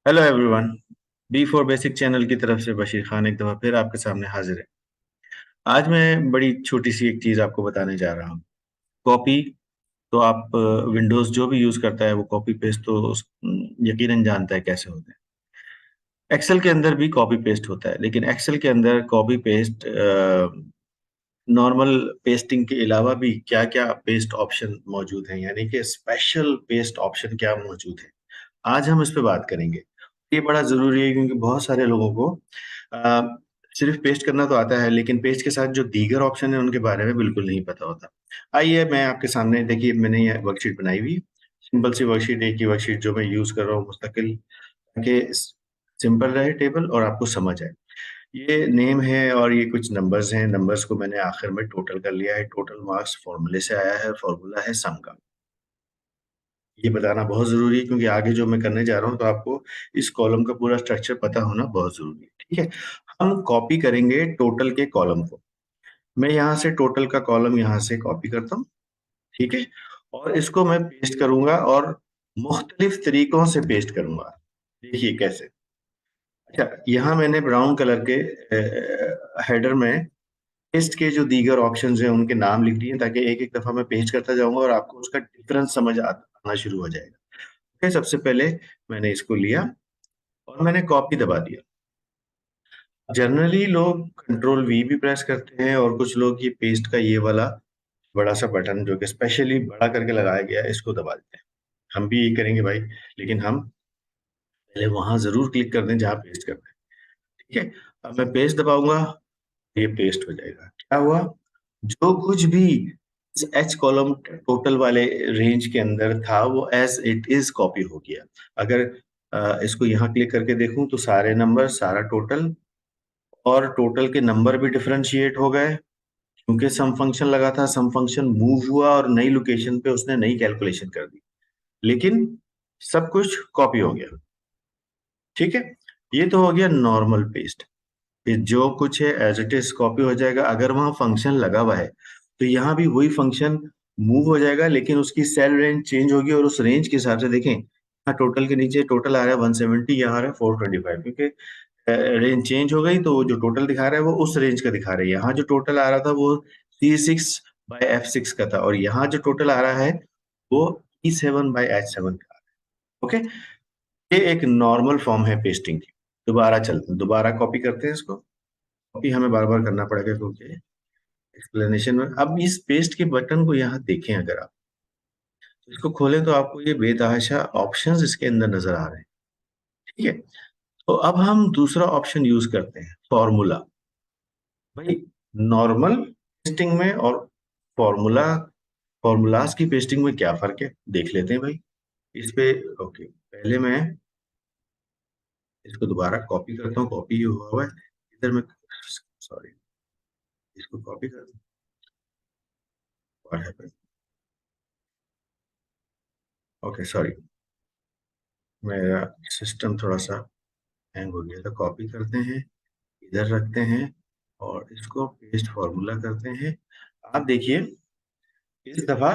Hello everyone. B for basic channel की तरफ से बशीर खान एक दफा फिर आपके सामने हाजिर है। आज मैं बड़ी छोटी सी एक चीज आपको बताने जा रहा हूँ। कॉपी तो आप विंडोज जो भी यूज करता है वो कॉपी पेस्ट तो यकीनन जानता है कैसे होते हैं। एक्सेल के अंदर भी कॉपी पेस्ट होता है, लेकिन एक्सेल के अंदर कॉपी पेस्ट नॉर्मल पेस्टिंग के अलावा भी क्या क्या पेस्ट ऑप्शन मौजूद हैं, यानी कि स्पेशल पेस्ट ऑप्शन क्या मौजूद है, आज हम इस पे बात करेंगे। ये बड़ा ज़रूरी है क्योंकि बहुत सारे लोगों को अ, सिर्फ पेस्ट करना तो आता है, लेकिन पेस्ट के साथ जो दीगर ऑप्शन है उनके बारे में बिल्कुल नहीं पता होता। आइए मैं आपके सामने देखिए, मैंने ये वर्कशीट बनाई हुई, सिंपल सी वर्कशीट, एक ही वर्कशीट जो मैं यूज़ कर रहा हूँ मुस्तकिल, ताकि सिंपल रहे टेबल और आपको समझ आए। ये नेम है और ये कुछ नंबर्स हैं, नंबर्स को मैंने आखिर में टोटल कर लिया है। टोटल मार्क्स फॉर्मूले से आया है, फॉर्मूला है सम का। ये बताना बहुत ज़रूरी है क्योंकि आगे जो मैं करने जा रहा हूँ तो आपको इस कॉलम का पूरा स्ट्रक्चर पता होना बहुत ज़रूरी है, ठीक है? हम कॉपी करेंगे टोटल के कॉलम को। मैं यहाँ से टोटल का कॉलम यहाँ से कॉपी करता हूँ, ठीक है? और इसको मैं पेस्ट करूँगा और मुख्तलिफ तरीकों से पेस्ट करूँगा। देखिए कैसे? अच्छा, यहाँ मैंने ब्राउन कलर के हेडर में पेस्ट के जो दीगर ऑप्शंस हैं उनके नाम लिख दिए ताकि एक-एक दफ़ा मैं पेस्ट करता जाऊँगा और आपको उसका डिफरेंस समझ आना शुरू हो जाएगा। फिर सबसे पहले मैंने इसको लिया और मैंने कॉपी दबा दिया। जनरली लोग कंट्रोल वी भी प्रेस करते हैं और कुछ लोग ये पेस्ट का ये वाला बड़ा सा बटन जो कि स्पेशली बड़ा करके लगाया गया है इसको दबा देते हैं। हम भी यही करेंगे भाई, लेकिन हम पहले वहां जरूर क्लिक कर दें जहां पेस्ट करना है, ठीक है? अब मैं पेस्ट दबाऊंगा, ये पेस्ट हो जाएगा। क्या हुआ? जो कुछ भी इस एच कॉलम टोटल वाले रेंज के अंदर था वो एज इट इज कॉपी हो गया। अगर इसको यहाँ क्लिक करके देखूं तो सारे नंबर, सारा टोटल और टोटल के नंबर भी डिफरेंशिएट हो गए क्योंकि सम फंक्शन लगा था। सम फंक्शन मूव हुआ और नई लोकेशन पे उसने नई कैलकुलेशन कर दी, लेकिन सब कुछ कॉपी हो गया, ठीक है? ये तो हो गया नॉर्मल पेस्ट। ये जो कुछ है एज इट इज कॉपी हो जाएगा। अगर वहां फंक्शन लगा हुआ है तो यहाँ भी वही फंक्शन मूव हो जाएगा, लेकिन उसकी सेल रेंज चेंज होगी और उस रेंज के हिसाब से देखें, यहाँ टोटल के नीचे टोटल आ रहा है 170, यहाँ आ रहा है 425, क्योंकि रेंज चेंज हो गई तो वो जो टोटल दिखा रहा है वो उस रेंज का दिखा रहा है। यहाँ जो टोटल आ रहा था वो C6/F6 का था और यहाँ जो टोटल आ रहा है वो E7/H7 का। ओके, ये एक नॉर्मल फॉर्म है पेस्टिंग की। दोबारा चलते हैं, दोबारा कॉपी करते हैं इसको। कॉपी हमें बार बार करना पड़ेगा क्योंकि एक्सप्लेनेशन में। अब इस पेस्ट के बटन को यहाँ देखें, अगर आप इसको खोलें तो आपको ये बेतहाशा ऑप्शंस इसके अंदर नजर आ रहे हैं, ठीक है? तो अब हम दूसरा ऑप्शन यूज करते हैं, फॉर्मूला। भाई, नॉर्मल पेस्टिंग में और फॉर्मूला फॉर्मूलाज की पेस्टिंग में क्या फर्क है देख लेते हैं भाई। इस पे ओके, पहले मैं इसको दोबारा कॉपी करता हूँ। कॉपी हुआ हुआ है इधर में, सॉरी, इसको कॉपी कर दूं। ओके सॉरी, मेरा सिस्टम थोड़ा सा हैंग हो गया था। कॉपी करते हैं, इधर रखते हैं और इसको पेस्ट फॉर्मूला करते हैं। आप देखिए इस दफा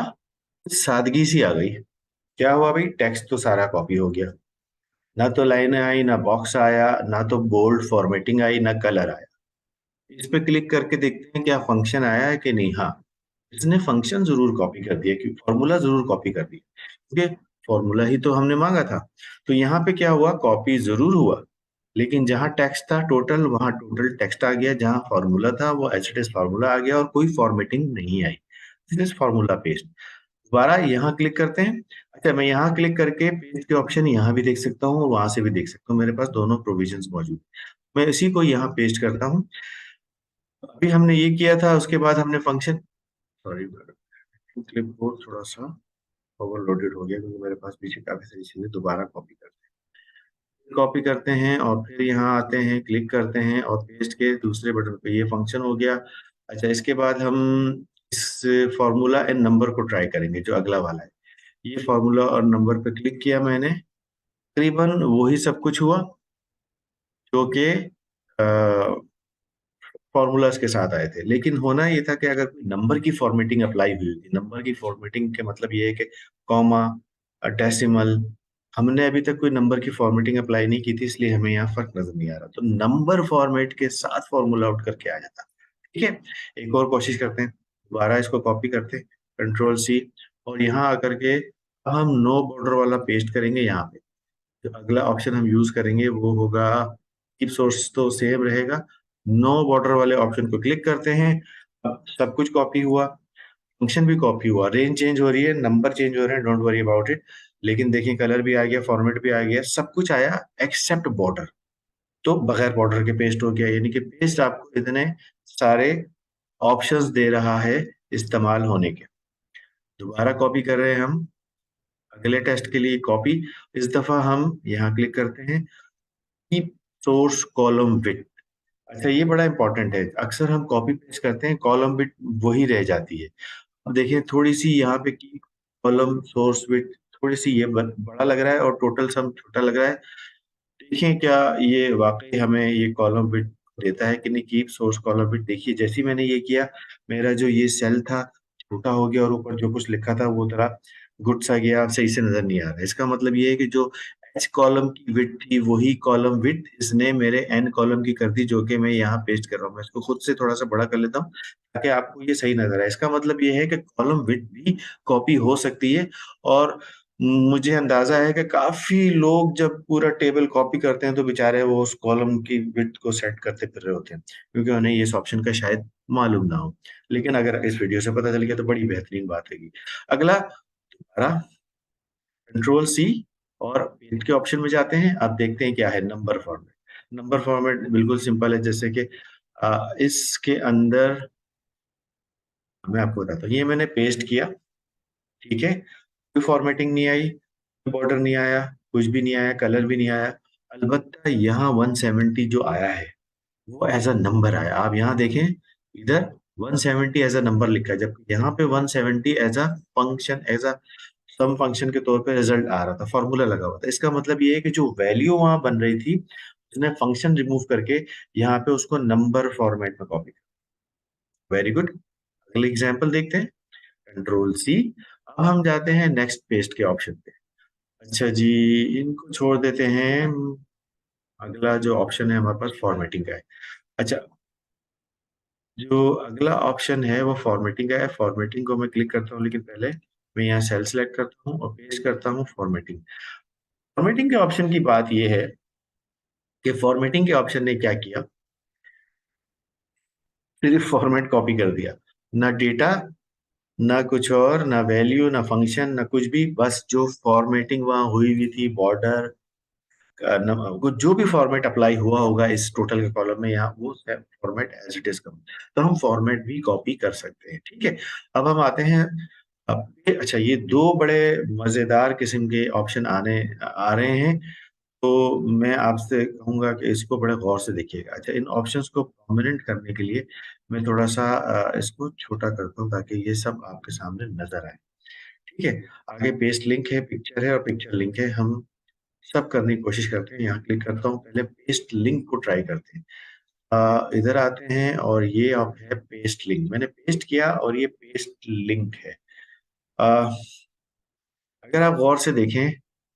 सादगी सी आ गई। क्या हुआ भाई? टेक्स्ट तो सारा कॉपी हो गया, ना तो लाइन आई, ना बॉक्स आया, ना तो बोल्ड फॉर्मेटिंग आई, ना कलर आया। इस पे क्लिक करके देखते हैं क्या फंक्शन आया है कि नहीं। हाँ, इसने फंक्शन जरूर कॉपी कर दिया, क्योंकि फॉर्मूला जरूर कॉपी कर दिया क्योंकि फॉर्मूला ही तो हमने मांगा था। तो यहाँ पे क्या हुआ? कॉपी जरूर हुआ, लेकिन जहां टेक्स्ट था टोटल, वहां टोटल टेक्स्ट आ गया। जहां फॉर्मूला था वो एच टी एस फॉर्मूला आ गया और कोई फॉर्मेटिंग नहीं आई। This is formula paste. दोबारा यहाँ क्लिक करते हैं। अच्छा, मैं यहाँ क्लिक करके पेज के ऑप्शन यहाँ भी देख सकता हूँ और वहां से भी देख सकता हूँ। मेरे पास दोनों प्रोविजंस मौजूद हैं। मैं इसी को यहाँ पेस्ट करता हूँ। अभी हमने ये किया था, उसके बाद हमने फंक्शन, सॉरी, क्लिपबोर्ड थोड़ा सा ओवरलोडेड हो गया क्योंकि मेरे पास पीछे काफी सारी चीजें। दोबारा कॉपी करते हैं और फिर यहाँ आते हैं, क्लिक करते हैं और पेस्ट के दूसरे बटन पे, ये फंक्शन हो गया। अच्छा, इसके बाद हम इस फॉर्मूला एंड नंबर को ट्राई करेंगे जो अगला वाला है। ये फॉर्मूला और नंबर पे क्लिक किया मैंने, तकरीबन वही सब कुछ हुआ जो कि फॉर्मूलाज के साथ आए थे, लेकिन होना ये था कि अगर कोई नंबर की फॉर्मेटिंग अप्लाई हुई होती। नंबर की फॉर्मेटिंग के मतलब ये है कि कॉमा, डेसिमल, हमने अभी तक कोई नंबर की फॉर्मेटिंग अप्लाई नहीं की थी, इसलिए हमें यहाँ फर्क नजर नहीं आ रहा। तो नंबर फॉर्मेट के साथ फॉर्मूला आउट करके आ जाता। ठीक है, एक और कोशिश करते हैं, दोबारा इसको कॉपी करते हैं, कंट्रोल सी, और यहाँ आकर के अब हम नो बॉर्डर वाला पेस्ट करेंगे यहाँ पे। तो अगला ऑप्शन हम यूज करेंगे वो होगा, कीप सोर्स तो सेम रहेगा, नो बॉर्डर वाले ऑप्शन को क्लिक करते हैं। अब सब कुछ कॉपी हुआ, फंक्शन भी कॉपी हुआ, रेंज चेंज हो रही है, नंबर चेंज हो रहे हैं, डोंट वरी अबाउट इट। लेकिन देखिए कलर भी आ गया, फॉर्मेट भी आ गया, सब कुछ आया एक्सेप्ट बॉर्डर। तो बगैर बॉर्डर के पेस्ट हो गया, यानी कि पेस्ट आपको इतने सारे ऑप्शंस दे रहा है इस्तेमाल होने के। दोबारा कॉपी कर रहे हैं हम अगले टेस्ट के लिए, कॉपी। इस दफा हम यहाँ क्लिक करते हैं, कीप सोर्स कॉलम विथ। अच्छा, ये बड़ा इंपॉर्टेंट है, अक्सर हम कॉपी पेस्ट करते हैं, कॉलम विथ वही रह जाती है। अब देखिए थोड़ी सी यहाँ पे की कॉलम सोर्स विथ, थोड़ी सी ये बड़ा लग रहा है और टोटल सम छोटा लग रहा है। देखिए क्या ये वाकई हमें ये कॉलम विथ देता है कि नहीं, कीप सोर्स कॉलम विथ। देखिए जैसे ही मैंने ये किया, मेरा जो ये सेल था छोटा हो गया और ऊपर जो कुछ लिखा था वो थोड़ा गुट सा गया, सही से नजर नहीं आ रहा। इसका मतलब ये है कि जो एच कॉलम की विथ थी वही कॉलम विथ इसने मेरे एन कॉलम की कर दी, जो कि मैं यहाँ पेस्ट कर रहा हूँ। मैं इसको खुद से थोड़ा सा बड़ा कर लेता हूँ ताकि आपको ये सही नजर आए। इसका मतलब ये है कि कॉलम विथ भी कॉपी हो सकती है। और मुझे अंदाजा है कि काफी लोग जब पूरा टेबल कॉपी करते हैं तो बेचारे वो उस कॉलम की विड्थ को सेट करते फिर रहे होते हैं, क्योंकि उन्हें इस ऑप्शन का शायद मालूम ना हो। लेकिन अगर इस वीडियो से पता चल गया तो बड़ी बेहतरीन बात है। अगला दोबारा कंट्रोल सी और पेज के ऑप्शन में जाते हैं। अब देखते हैं क्या है नंबर फॉर्मेट। नंबर फॉर्मेट बिल्कुल सिंपल है, जैसे कि इसके अंदर मैं आपको बताता हूँ, ये मैंने पेस्ट किया, ठीक है, कोई फॉर्मेटिंग नहीं आई, बॉर्डर नहीं आया, कुछ भी नहीं आया, कलर भी नहीं आया। अलबत्ता यहाँ 170 जो आया है वो एज अ नंबर आया। आप यहाँ देखें, इधर 170 एज अ नंबर लिखा है, जबकि यहाँ पे 170 as a function, as a sum function के तौर पे रिजल्ट आ रहा था, फॉर्मूला लगा हुआ था। इसका मतलब ये है कि जो वैल्यू वहां बन रही थी उसने फंक्शन रिमूव करके यहाँ पे उसको नंबर फॉर्मेट में कॉपी किया। वेरी गुड, अगले एग्जाम्पल देखते हैं, कंट्रोल सी। अब हम जाते हैं नेक्स्ट पेस्ट के ऑप्शन पे। अच्छा जी, इनको छोड़ देते हैं, अगला जो ऑप्शन है हमारे पास फॉर्मेटिंग का है। अच्छा, जो अगला ऑप्शन है वो फॉर्मेटिंग का है। फॉर्मेटिंग को मैं क्लिक करता हूँ, लेकिन पहले मैं यहाँ सेल सेलेक्ट करता हूँ और पेस्ट करता हूँ फॉर्मेटिंग। फॉर्मेटिंग के ऑप्शन की बात ये है कि फॉर्मेटिंग के ऑप्शन ने क्या किया, सिर्फ फॉर्मेट कॉपी कर दिया, ना डेटा, ना कुछ और, ना वैल्यू, ना फंक्शन, ना कुछ भी। बस जो फॉर्मेटिंग वहां हुई हुई थी, बॉर्डर, कुछ जो भी फॉर्मेट अप्लाई हुआ होगा इस टोटल के कॉलम में, यहाँ वो format as it is come. तो हम फॉर्मेट भी कॉपी कर सकते हैं। ठीक है, अब हम आते हैं, अच्छा ये दो बड़े मजेदार किस्म के ऑप्शन आने आ रहे हैं, तो मैं आपसे कहूंगा कि इसको बड़े गौर से देखिएगा। अच्छा, इन ऑप्शंस को प्रोमिनेंट करने के लिए मैं थोड़ा सा इसको छोटा करता हूँ ताकि ये सब आपके सामने नजर आए। ठीक है, आगे पेस्ट लिंक है, पिक्चर है और पिक्चर लिंक है, हम सब करने की कोशिश करते हैं। यहाँ क्लिक करता हूँ, पहले पेस्ट लिंक को ट्राई करते हैं। इधर आते हैं और ये अब है पेस्ट लिंक, मैंने पेस्ट किया और ये पेस्ट लिंक है। अ, अगर आप गौर से देखें,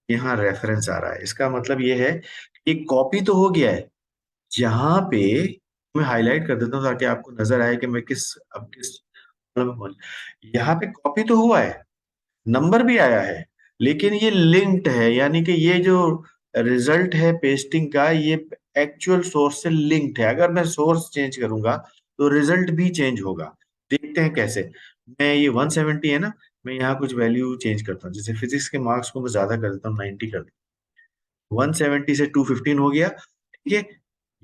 यहाँ रेफरेंस आ रहा है, इसका मतलब ये है कि कॉपी तो हो गया है। यहाँ पे मैं हाईलाइट कर देता हूँ ताकि आपको नजर आए कि मैं किस column में पहुंच। यहाँ पे कॉपी तो हुआ है, नंबर भी आया है, लेकिन ये लिंक्ड है, यानी कि ये जो रिजल्ट है पेस्टिंग का, ये एक्चुअल सोर्स से लिंक्ड है। अगर मैं सोर्स चेंज करूंगा तो रिजल्ट भी चेंज होगा। देखते हैं कैसे। मैं ये 170 है ना, मैं यहाँ कुछ वैल्यू चेंज करता हूँ, जैसे फिजिक्स के मार्क्स को मैं ज्यादा कर देता हूँ, 90 कर देता हूँ, 170 से 215 हो गया। ठीक है,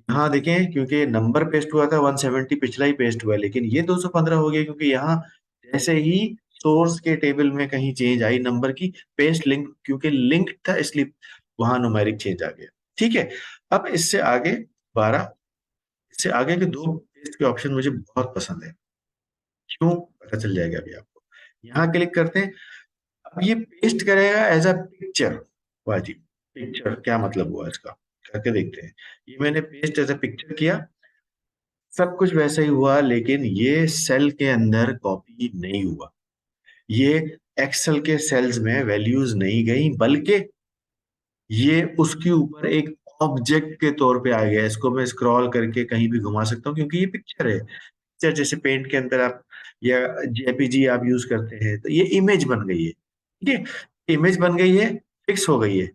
यहाँ देखें क्योंकि नंबर पेस्ट हुआ था 170, पिछला ही पेस्ट हुआ है, लेकिन ये 215 हो गया क्योंकि यहाँ जैसे ही सोर्स के टेबल में कहीं चेंज आई नंबर की, पेस्ट लिंक क्योंकि लिंक था इसलिए वहां न्यूमेरिक चेंज आ गया। ठीक है, अब इससे आगे 12, इससे आगे के दो पेस्ट के ऑप्शन मुझे बहुत पसंद है। क्यों, पता चल जाएगा अभी आपको। यहाँ क्लिक करते हैं, अब ये पेस्ट करेगा as a picture. Vaji, picture क्या मतलब हुआ इसका, करके देखते हैं। ये मैंने पेस्ट एज अ पिक्चर किया, सब कुछ वैसे ही हुआ, लेकिन ये सेल के अंदर कॉपी नहीं हुआ। ये एक्सेल के सेल्स में वैल्यूज नहीं गई, बल्कि ये उसके ऊपर एक ऑब्जेक्ट के तौर पे आ गया। इसको मैं स्क्रॉल करके कहीं भी घुमा सकता हूँ क्योंकि ये पिक्चर है। पिक्चर जैसे पेंट के अंदर आप या जेपीजी आप यूज करते हैं, तो ये इमेज बन गई है। ठीक है, इमेज बन गई है, फिक्स हो गई है।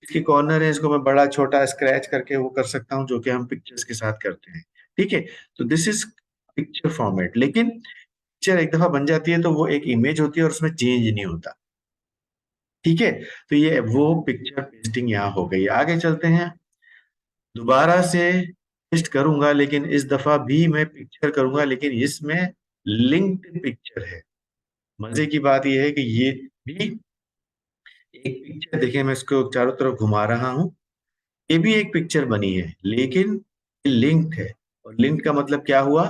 इसकी कॉर्नर है, इसको मैं बड़ा छोटा स्क्रैच करके वो कर सकता हूँ, जो कि हम पिक्चर्स के साथ करते हैं। ठीक है, तो दिस इज पिक्चर फॉर्मेट। लेकिन पिक्चर एक दफा बन जाती है तो वो एक इमेज होती है और उसमें चेंज नहीं होता। ठीक है, तो ये वो पिक्चर पेस्टिंग यहाँ हो गई। आगे चलते हैं। दोबारा से पेस्ट करूंगा, लेकिन इस दफा भी मैं पिक्चर करूंगा, लेकिन इसमें लिंक्ड पिक्चर है। मजे की बात यह है कि ये भी एक पिक्चर, देखिए मैं इसको चारों तरफ घुमा रहा हूं, ये भी एक पिक्चर बनी है, लेकिन ये लिंक्ड है। और लिंक का मतलब क्या हुआ?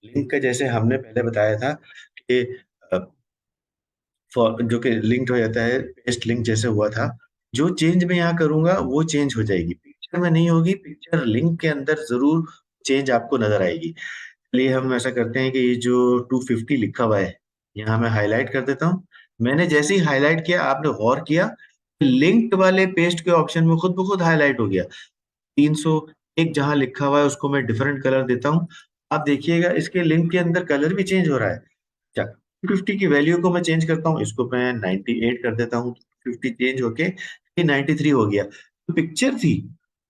लिंक का जैसे हमने पहले बताया था कि जो कि लिंक्ड हो जाता है, पेस्ट लिंक जैसे हुआ था। जो चेंज मैं यहाँ करूंगा वो चेंज हो जाएगी, पिक्चर में नहीं होगी। पिक्चर लिंक के अंदर जरूर चेंज आपको नजर आएगी। चलिए हम ऐसा करते हैं कि ये जो 250 लिखा हुआ है, यहाँ मैं हाईलाइट कर देता हूँ। मैंने जैसे ही हाईलाइट किया, आपने गौर किया, लिंक्ड वाले पेस्ट के ऑप्शन में खुद ब खुद हाईलाइट हो गया। 301 जहां लिखा हुआ है उसको मैं डिफरेंट कलर देता हूँ। आप देखिएगा इसके लिंक के अंदर कलर भी चेंज हो रहा है। अच्छा, 50 की वैल्यू को मैं चेंज करता हूँ, इसको मैं 98 कर देता हूँ। 50 चेंज होके ये 93 हो गया। तो पिक्चर थी,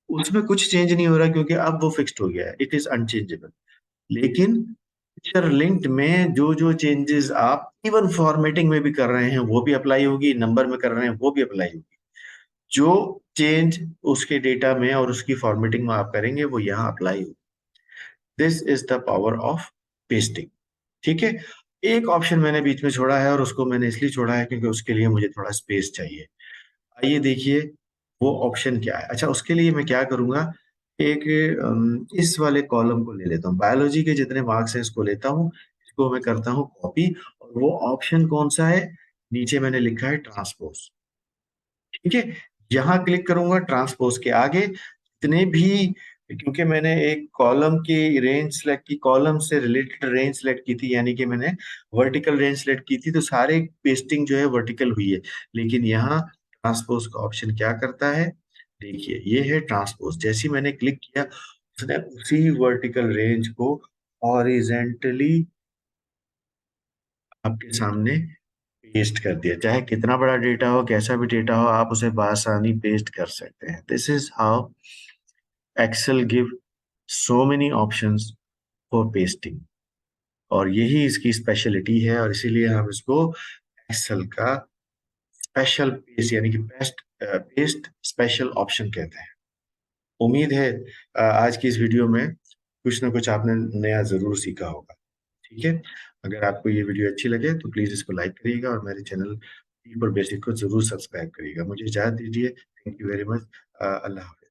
उसमें कुछ चेंज नहीं हो रहा क्योंकि अब वो फिक्स्ड हो गया है, इट इज अनचेंजेबल। लेकिन पिक्चर लिंक्ड में जो जो चेंजेस आप इवन फॉर्मेटिंग में भी कर रहे हैं वो भी अप्लाई होगी, नंबर में कर रहे हैं वो भी अप्लाई होगी। जो चेंज उसके डेटा में और उसकी फॉर्मेटिंग में आप करेंगे वो यहाँ अप्लाई होगी। This is the power of pasting. ठीक है, एक ऑप्शन मैंने बीच में छोड़ा है और उसको मैंने इसलिए छोड़ा है क्योंकि उसके लिए मुझे थोड़ा स्पेस चाहिए। आइए देखिए वो ऑप्शन क्या है। अच्छा, उसके लिए मैं क्या करूंगा, एक इस वाले कॉलम को ले लेता हूँ, बायोलॉजी के जितने मार्क्स हैं इसको लेता हूँ, इसको मैं करता हूँ कॉपी। और वो ऑप्शन कौन सा है? नीचे मैंने लिखा है ट्रांसपोज। ठीक है, यहाँ क्लिक करूंगा, ट्रांसपोज के आगे जितने भी, क्योंकि मैंने एक कॉलम की रेंज सेलेक्ट की, कॉलम से रिलेटेड रेंज सेलेक्ट की थी, यानी कि मैंने वर्टिकल रेंज सेलेक्ट की थी, तो सारे पेस्टिंग जो है वर्टिकल हुई है। लेकिन यहाँ ट्रांसपोज का ऑप्शन क्या करता है? देखिए ये है ट्रांसपोज। जैसे ही मैंने क्लिक किया, उसने उसी वर्टिकल रेंज को हॉरिजेंटली आपके सामने पेस्ट कर दिया। चाहे कितना बड़ा डेटा हो, कैसा भी डेटा हो, आप उसे बआसानी पेस्ट कर सकते हैं। This is how Excel give so many options for pasting. और यही इसकी स्पेशलिटी है, और इसीलिए हम इसको एक्सेल का स्पेशल पेस्ट यानी कि बेस्ट पेस्ट स्पेशल ऑप्शन कहते हैं। उम्मीद है आज की इस वीडियो में कुछ ना कुछ आपने नया जरूर सीखा होगा। ठीक है, अगर आपको ये वीडियो अच्छी लगे तो प्लीज इसको लाइक करिएगा और मेरे चैनल डीप और बेसिक को जरूर सब्सक्राइब करिएगा। मुझे इजाजत दीजिए। Thank you very much. Allah Hafiz.